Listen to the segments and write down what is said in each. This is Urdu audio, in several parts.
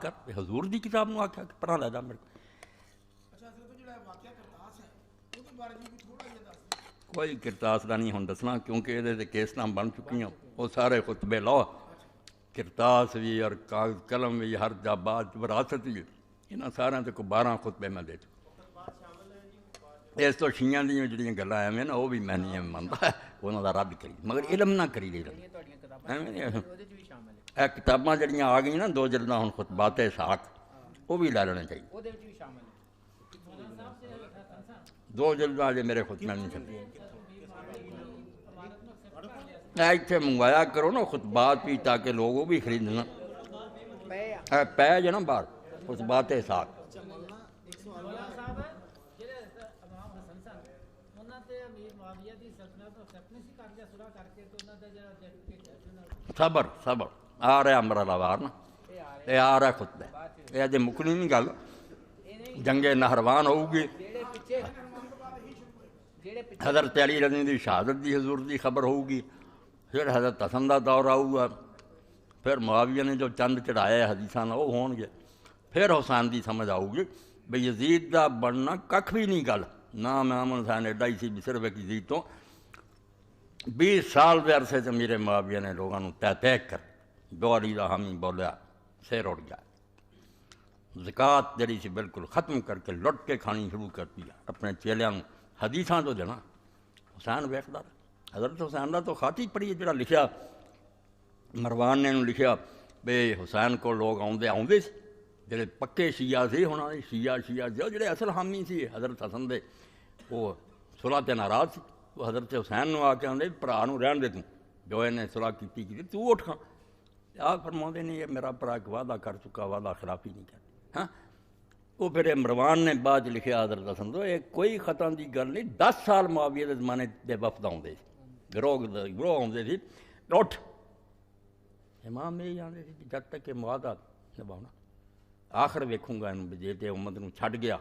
کر حضور دی کتاب نو آکھیا کہ پڑھا لے جا میرے کو کوئی کرتاس کا نہیں ہوں دسنا کیونکہ یہ کیس نام بن چکی ہیں وہ سارے خطبے لو کرتاس بھی اور کاغذ قلم بھی ہر جا بات وراثت بھی یہاں سارے کو 12 خطبے میں دے چکا اس تو شیعہ دیا جڑیاں گلاں ایویں نا وہ بھی میں نہیں منتا انہوں کا رد کری مگر علم نہ کری دے اے کتاباں جڑیاں آ گئی نا 2 جلداں ہوں خطبات اسحاق وہ بھی لے لینے چاہیے 2 جلداں جو میرے خطبے نہیں چلے اتنے منگوایا کرو نا خطبات بھی تاکہ لوگ وہ بھی خریدنا پے جو نا باہر خطبات اسحاق صبر صبر آ رہا امرالہ وار نا یہ آ رہا خطبہ یہ اجے مکنی نہیں گل جنگ نہروان ہوگی حضرت علی رضی دی شہادت دی حضور دی خبر ہوگی پھر حضرت حسن دا دور آؤگا پھر معاویہ نے جو چند چڑھائے حدیثاں وہ ہون گے پھر حسین دی سمجھ آؤ گی بھئی یزید دا بننا ککھ بھی نہیں گل نہ امام حسین ایڈا ہی سی بھی صرف ایک یزید تو 20 سال دے عرصے سے میرے معاویہ نے لوگوں نے تہہ کر دو علی دا حامی بولیا سیر اڑ گیا زکوٰۃ جڑی سی بالکل ختم کر کے لٹ کے کھانی شروع کر دیا اپنے چیلیاں حدیثاں تو دینا حسین ویکھدا حضرت حسین دا تو خط ہی پڑھی جڑا لکھیا مروان نے لکھیا بے حسین کو لوگ آؤندے سی جڑے پکے شیعہ سی ہونا شیعہ جو جڑے اصل حامی سی حضرت حسن دے وہ صلح تے ناراض سی وہ حضرت حسین نو آ کے آدھے بھرا نو رہن دے جو انہیں صلح کی تو اٹھ کھاں آپ فرماؤندے نہیں یہ میرا بھرا ایک وعدہ کر چکا وعدہ خلافی نہیں کر ہاں وہ پھر مروان نے بعد لکھیا حضرت حسن تو یہ کوئی خطا دی گل نہیں 10 سال معاویہ دے زمانے دے وفد آؤندے سی گروہ آؤندے سی اٹھ امام یہ آدھے سی جب تک کہ معاہدہ نبھاؤنا آخر ویکھوں گا جے تے امت نو چھڈ گیا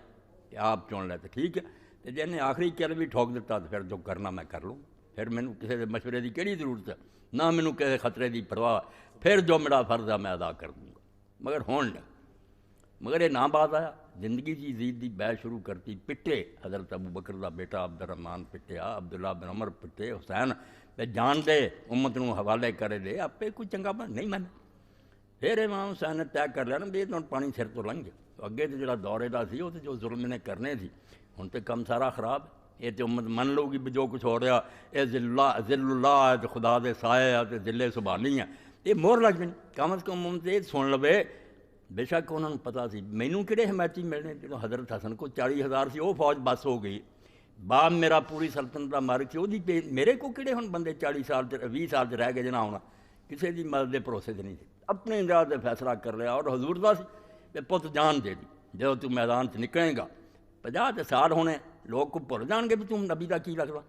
کہ آپ چن لے تو ٹھیک ہے جی نے آخری کل بھی ٹھوک دیتا تو پھر جو کرنا میں کر لوں پھر مینوں کسی دے مشورے کی کہڑی ضرورت ہے نہ مینوں کسی خطرے کی پرواہ پھر جو میرا فرض ہے میں ادا کر دوں گا مگر ہون نہیں مگر یہ نہ بات آیا زندگی کی یزید دی بحث شروع کرتی پٹے حضرت ابو بکر دا بیٹا عبد الرحمن پٹیا عبداللہ بن عمر پٹے حسین جان دے امت نو حوالے کرے دے آپے کوئی چنگا بن نہیں میں پھر امام حسین نے طے کر لیا نا بھی یہ پانی سر تو لنگھ گیا اگے تو جڑا دورے دا سی وہ تو جو ظلم نے کرنے تھی ہوں تو کم سارا خراب یہ تو امت من لو گی بھی جو کچھ ہو رہا یہ ذل اللہ ہے تو خدا دے سائے ہے تو ذل سبحانی ہے یہ مور لگ جائیں کم از کم امت یہ سن لوے بے شک انہوں نے پتا سی مینوں کہڑے حمایتی ملنے جو حضرت حسن کو 40,000 سی وہ فوج بس ہو گئی باپ میرا پوری سلطنت کا مالک سی وہ میرے کو کہڑے ہوں بندے 40 سال 20 سال رہ گئے جنا ہونا کسی کی مدد کے بھروسے سے نہیں تھی اپنے انداز سے فیصلہ کر لیا اور حضور دا سی پت جان دے دی جب تو میدان سے نکلے گا 50 سال ہونے لوگ کو بھول جان گے بھی تم نبی کا کی لگتا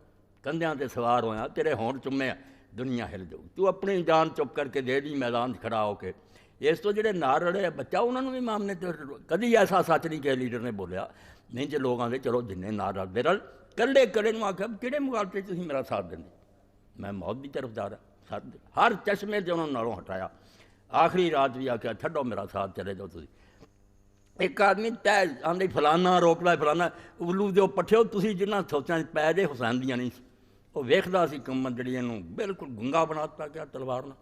کندھیاں تے سوار ہویا تیرے ہون چمے دنیا ہل جاؤ تو اپنی جان چپ کر کے دے دی میدان کھڑا ہو کے اس تو جڑے نار رڑے بچہ انہوں نے بھی امام نے کدی ایسا سچ نہیں کہ لیڈر نے بولیا نہیں جو لوگ آتے چلو جن نار رلتے رل کلے کلے آخیا کہڑے مقابلے تھی میرا ساتھ دیں میں موت کی طرف جا رہا ساتھ ہر چشمے سے انہوں نے نالوں ہٹایا آخری رات بھی آخیا چھڈو میرا ساتھ چلے جاؤ تھی ایک آدمی طے آدھے فلانا روک لا فلانا الو جو پٹھے تھی جنہیں سوچاں پی دے حسین دیا نہیں وہ ویکھدا سی حکومت جڑی بالکل گنگا بناتا گیا تلوار نہ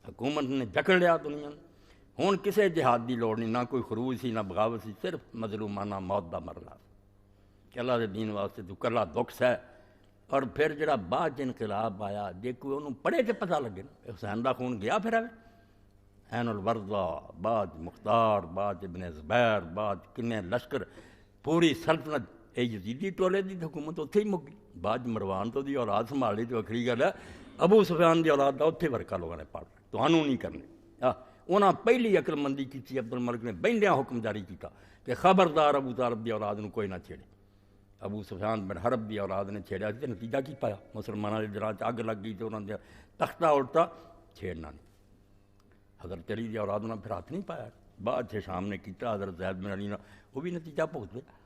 حکومت نے جکڑ لیا دنیا نے ہوں کسی جہاد کی لوڑ نہیں نہ کوئی خروج سی نہ بغاوت سی صرف مظلومانہ موت کا مرنا کہ اللہ کے دین واسطے تو کلا دکھ سہ اور پھر جڑا بعد انقلاب آیا جے کوئی انہوں پڑھے تو پتہ لگے نا حسین کا خون گیا پھر آئے عین الورضا بعد مختار بعد ابن زبیر بعد کنے لشکر پوری سلطنت یہ یزیدی ٹولے دی حکومت اتنے ہی مک گئی بعد مروان تو دی اولاد سنبھالی تو آخری گل ہے ابو سفیان دی اولاد کا اتنے ورکا لوگوں نے پڑھ تو نہیں کرنے انہاں پہلی عقل مندی کی عبد الملک نے بہندیاں حکم جاری کیتا کہ خبردار ابو طالب دی اولاد کو کوئی نہ چھیڑے ابو سفیان بن حرب دی اولاد نے چھیڑیا تو نتیجہ کی پایا مسلمانوں کے دلان اگ لگ گئی تو انہوں نے تختہ الٹا چھیڑنا نہیں حضرت علی دی اولاد نے پھر ہاتھ نہیں پایا بعد سے شام نے کیتا حضرت زید بن علی نے وہ بھی نتیجہ بھگت گیا